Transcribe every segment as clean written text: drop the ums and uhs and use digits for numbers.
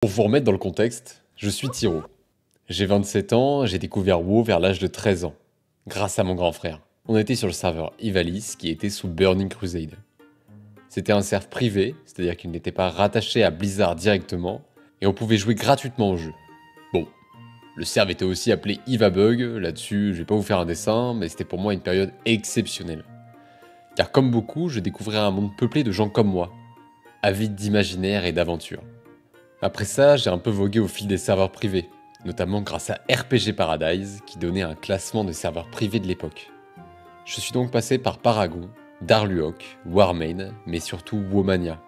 Pour vous remettre dans le contexte, je suis Tiro. J'ai 27 ans, j'ai découvert WoW vers l'âge de 13 ans, grâce à mon grand frère. On était sur le serveur Ivalice qui était sous Burning Crusade. C'était un serveur privé, c'est-à-dire qu'il n'était pas rattaché à Blizzard directement, et on pouvait jouer gratuitement au jeu. Bon, le serveur était aussi appelé Ivabug, là-dessus je vais pas vous faire un dessin, mais c'était pour moi une période exceptionnelle. Car comme beaucoup, je découvrais un monde peuplé de gens comme moi, avides d'imaginaire et d'aventure. Après ça, j'ai un peu vogué au fil des serveurs privés, notamment grâce à RPG Paradise, qui donnait un classement de serveurs privés de l'époque. Je suis donc passé par Paragon, Darluoc, Warmain, mais surtout Womania,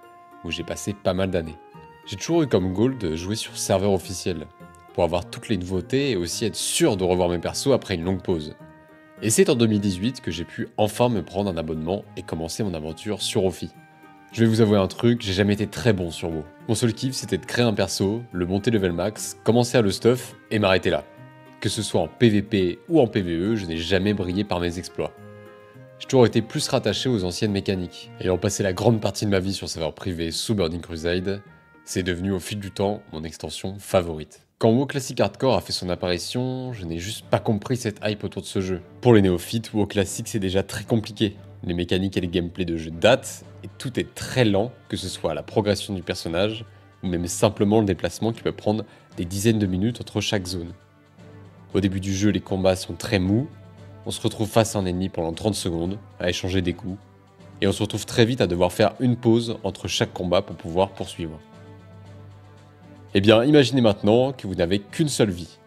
où j'ai passé pas mal d'années. J'ai toujours eu comme goal de jouer sur serveur officiel, pour avoir toutes les nouveautés et aussi être sûr de revoir mes persos après une longue pause. Et c'est en 2018 que j'ai pu enfin me prendre un abonnement et commencer mon aventure sur Ophi. Je vais vous avouer un truc, j'ai jamais été très bon sur WoW. Mon seul kiff c'était de créer un perso, le monter level max, commencer à le stuff et m'arrêter là. Que ce soit en PvP ou en PvE, je n'ai jamais brillé par mes exploits. J'ai toujours été plus rattaché aux anciennes mécaniques. Ayant passé la grande partie de ma vie sur serveur privé sous Burning Crusade, c'est devenu au fil du temps mon extension favorite. Quand WoW Classic Hardcore a fait son apparition, je n'ai juste pas compris cette hype autour de ce jeu. Pour les néophytes, WoW Classic c'est déjà très compliqué. Les mécaniques et les gameplays de jeu datent, et tout est très lent, que ce soit la progression du personnage, ou même simplement le déplacement qui peut prendre des dizaines de minutes entre chaque zone. Au début du jeu, les combats sont très mous, on se retrouve face à un ennemi pendant 30 secondes, à échanger des coups, et on se retrouve très vite à devoir faire une pause entre chaque combat pour pouvoir poursuivre. Eh bien, imaginez maintenant que vous n'avez qu'une seule vie.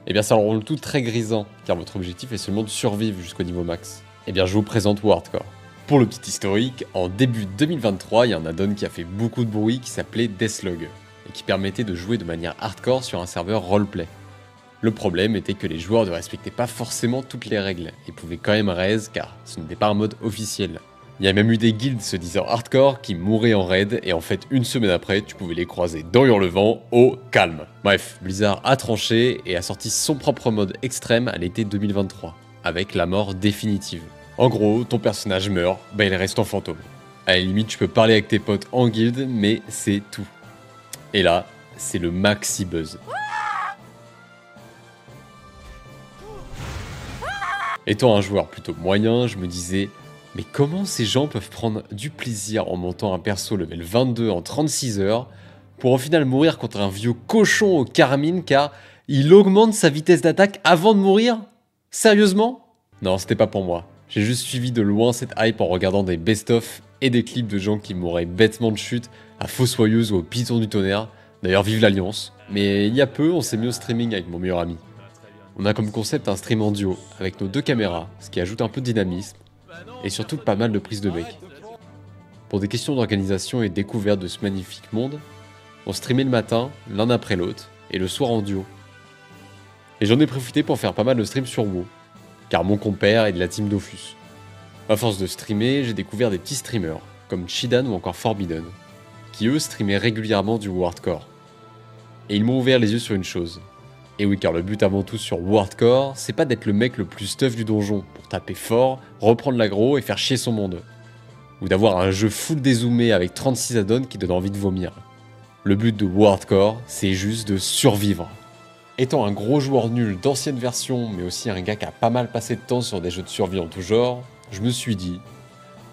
Eh bien, ça rend le tout très grisant, car votre objectif est seulement de survivre jusqu'au niveau max. Eh bien, je vous présente WoW Hardcore. Pour le petit historique, en début 2023, il y a un add-on qui a fait beaucoup de bruit qui s'appelait Deathlog, et qui permettait de jouer de manière hardcore sur un serveur roleplay. Le problème était que les joueurs ne respectaient pas forcément toutes les règles, et pouvaient quand même raise car ce n'était pas un mode officiel. Il y a même eu des guildes se disant hardcore qui mouraient en raid, et en fait une semaine après, tu pouvais les croiser dans Hurlevent au calme. Bref, Blizzard a tranché et a sorti son propre mode extrême à l'été 2023, avec la mort définitive. En gros, ton personnage meurt, bah il reste en fantôme. À la limite, tu peux parler avec tes potes en guilde, mais c'est tout. Et là, c'est le maxi buzz. Étant un joueur plutôt moyen, je me disais, mais comment ces gens peuvent prendre du plaisir en montant un perso level 22 en 36 heures, pour au final mourir contre un vieux cochon au carmine car il augmente sa vitesse d'attaque avant de mourir? Sérieusement? Non, c'était pas pour moi. J'ai juste suivi de loin cette hype en regardant des best-of et des clips de gens qui mouraient bêtement de chute à Fossoyeuse ou au Python du Tonnerre. D'ailleurs, vive l'Alliance. Mais il y a peu, on s'est mis au streaming avec mon meilleur ami. On a comme concept un stream en duo, avec nos deux caméras, ce qui ajoute un peu de dynamisme, et surtout pas mal de prises de bec. Pour des questions d'organisation et de découverte de ce magnifique monde, on streamait le matin, l'un après l'autre, et le soir en duo. Et j'en ai profité pour faire pas mal de streams sur WoW, car mon compère est de la team Dofus. À force de streamer, j'ai découvert des petits streamers, comme Chidan ou encore Forbidden, qui eux streamaient régulièrement du WoW Hardcore. Et ils m'ont ouvert les yeux sur une chose. Et oui, car le but avant tout sur WoW Hardcore, c'est pas d'être le mec le plus stuff du donjon, pour taper fort, reprendre l'aggro et faire chier son monde. Ou d'avoir un jeu full dézoomé avec 36 add-ons qui donne envie de vomir. Le but de WoW Hardcore, c'est juste de survivre. Étant un gros joueur nul d'anciennes versions, mais aussi un gars qui a pas mal passé de temps sur des jeux de survie en tout genre, je me suis dit,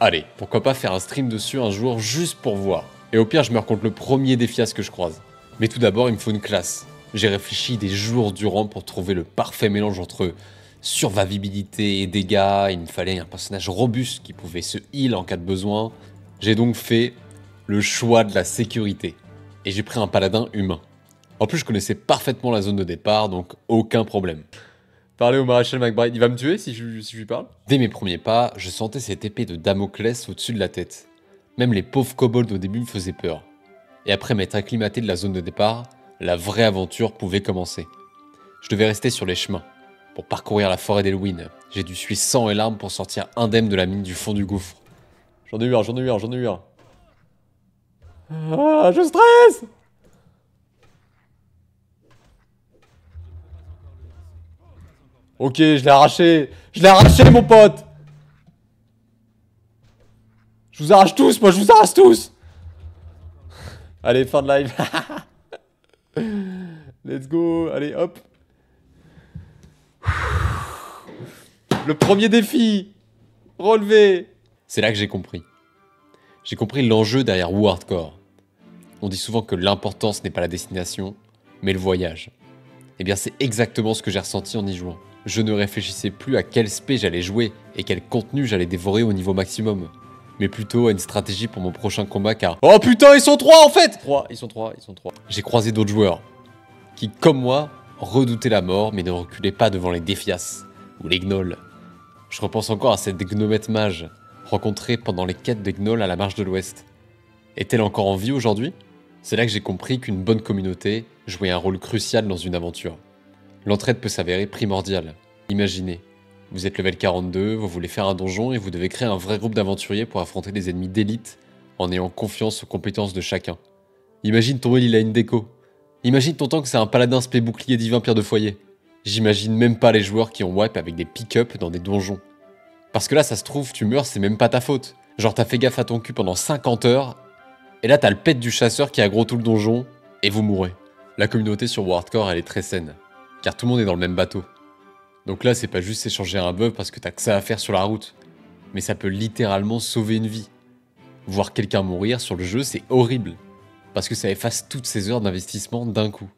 allez, pourquoi pas faire un stream dessus un jour juste pour voir. Et au pire, je meurs contre le premier défias que je croise. Mais tout d'abord, il me faut une classe. J'ai réfléchi des jours durant pour trouver le parfait mélange entre survivabilité et dégâts. Il me fallait un personnage robuste qui pouvait se heal en cas de besoin. J'ai donc fait le choix de la sécurité. Et j'ai pris un paladin humain. En plus, je connaissais parfaitement la zone de départ, donc aucun problème. Parlez au maréchal McBride, il va me tuer si je lui parle? Dès mes premiers pas, je sentais cette épée de Damoclès au-dessus de la tête. Même les pauvres kobolds au début me faisaient peur. Et après m'être acclimaté de la zone de départ, la vraie aventure pouvait commencer. Je devais rester sur les chemins. Pour parcourir la forêt d'Elwyn, j'ai dû suer sang et larmes pour sortir indemne de la mine du fond du gouffre. J'en ai eu un. Ah, je stresse! Ok, je l'ai arraché mon pote! Je vous arrache tous, moi je vous arrache tous! Allez, fin de live. Let's go. Allez, hop. Le premier défi. Relevé. C'est là que j'ai compris. J'ai compris l'enjeu derrière WoW Hardcore. On dit souvent que l'important ce n'est pas la destination, mais le voyage. Eh bien c'est exactement ce que j'ai ressenti en y jouant. Je ne réfléchissais plus à quel spé j'allais jouer et quel contenu j'allais dévorer au niveau maximum. Mais plutôt à une stratégie pour mon prochain combat car... Oh putain, ils sont 3 en fait. Ils sont trois. J'ai croisé d'autres joueurs qui, comme moi, redoutaient la mort mais ne reculaient pas devant les défias ou les gnolls. Je repense encore à cette gnomette mage rencontrée pendant les quêtes des gnolls à la marche de l'Ouest. Est-elle encore en vie aujourd'hui? C'est là que j'ai compris qu'une bonne communauté jouait un rôle crucial dans une aventure. L'entraide peut s'avérer primordiale. Imaginez, vous êtes level 42, vous voulez faire un donjon et vous devez créer un vrai groupe d'aventuriers pour affronter des ennemis d'élite en ayant confiance aux compétences de chacun. Imagine ton heal il a une déco. Imagine ton tank c'est un paladin spé bouclier divin pierre de foyer. J'imagine même pas les joueurs qui ont wipe avec des pick-up dans des donjons. Parce que là ça se trouve, tu meurs, c'est même pas ta faute. Genre t'as fait gaffe à ton cul pendant 50 heures, et là t'as le pet du chasseur qui aggro tout le donjon, et vous mourrez. La communauté sur WoW Hardcore elle est très saine, car tout le monde est dans le même bateau. Donc là c'est pas juste échanger un buff parce que t'as que ça à faire sur la route, mais ça peut littéralement sauver une vie. Voir quelqu'un mourir sur le jeu c'est horrible, parce que ça efface toutes ces heures d'investissement d'un coup.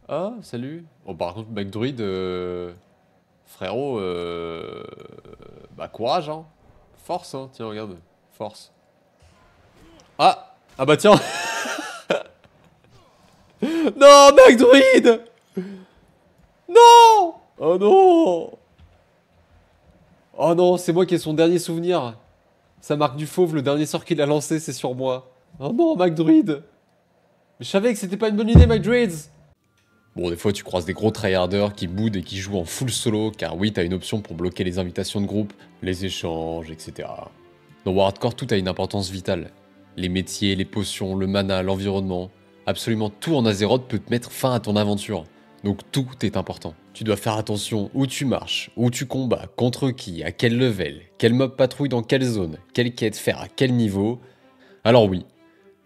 Ah, salut. Bon par contre McDruid, frérot, bah courage hein. Force hein, tiens regarde, force. Ah bah tiens. Non, McDruid. Non. Oh non. Oh non, c'est moi qui ai son dernier souvenir. Sa marque du fauve, le dernier sort qu'il a lancé, c'est sur moi. Oh non, McDruid. Mais je savais que c'était pas une bonne idée, McDruids. Bon, des fois, tu croises des gros tryharders qui boudent et qui jouent en full solo, car oui, t'as une option pour bloquer les invitations de groupe, les échanges, etc. Dans WoW Hardcore, tout a une importance vitale. Les métiers, les potions, le mana, l'environnement, absolument tout en Azeroth peut te mettre fin à ton aventure. Donc tout est important. Tu dois faire attention où tu marches, où tu combats, contre qui, à quel level, quel mob patrouille dans quelle zone, quelle quête faire à quel niveau. Alors oui,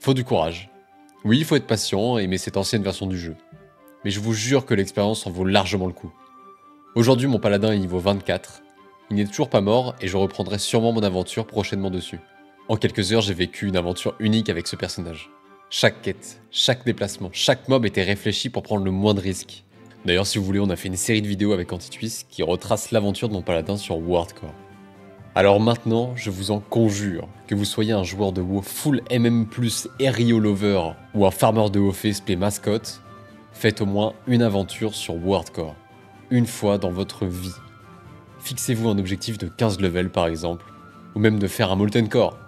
faut du courage. Oui, il faut être patient et aimer cette ancienne version du jeu. Mais je vous jure que l'expérience en vaut largement le coup. Aujourd'hui, mon paladin est niveau 24. Il n'est toujours pas mort et je reprendrai sûrement mon aventure prochainement dessus. En quelques heures, j'ai vécu une aventure unique avec ce personnage. Chaque quête, chaque déplacement, chaque mob était réfléchi pour prendre le moins de risques. D'ailleurs, si vous voulez, on a fait une série de vidéos avec Antitwist qui retrace l'aventure de mon paladin sur WoW Hardcore. Alors maintenant, je vous en conjure, que vous soyez un joueur de WoW full MM+, RIO Lover ou un farmer de OF spé mascotte, faites au moins une aventure sur WoW Hardcore, une fois dans votre vie. Fixez-vous un objectif de 15 levels par exemple, ou même de faire un Molten Core.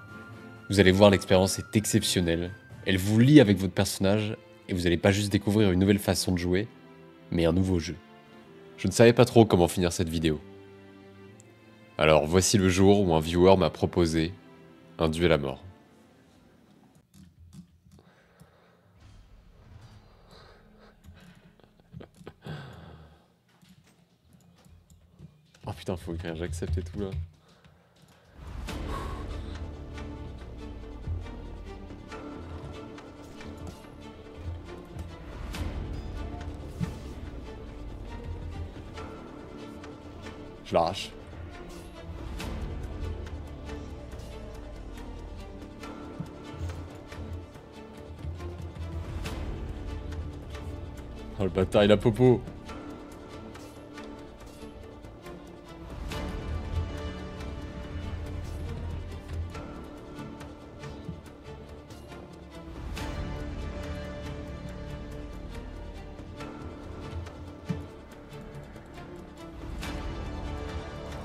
Vous allez voir, l'expérience est exceptionnelle, elle vous lie avec votre personnage, et vous n'allez pas juste découvrir une nouvelle façon de jouer, mais un nouveau jeu. Je ne savais pas trop comment finir cette vidéo. Alors voici le jour où un viewer m'a proposé un duel à mort. Oh putain, faut que j'accepte et tout là. Je l'arrache. Oh le bâtard, il a popo.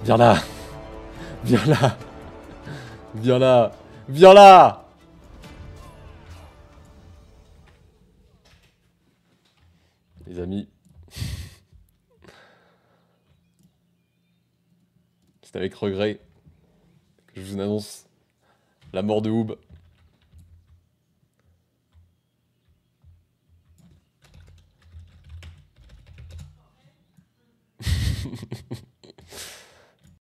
Viens là. Viens là. Viens là. Viens là. Les amis. C'est avec regret que je vous annonce la mort de Hoob.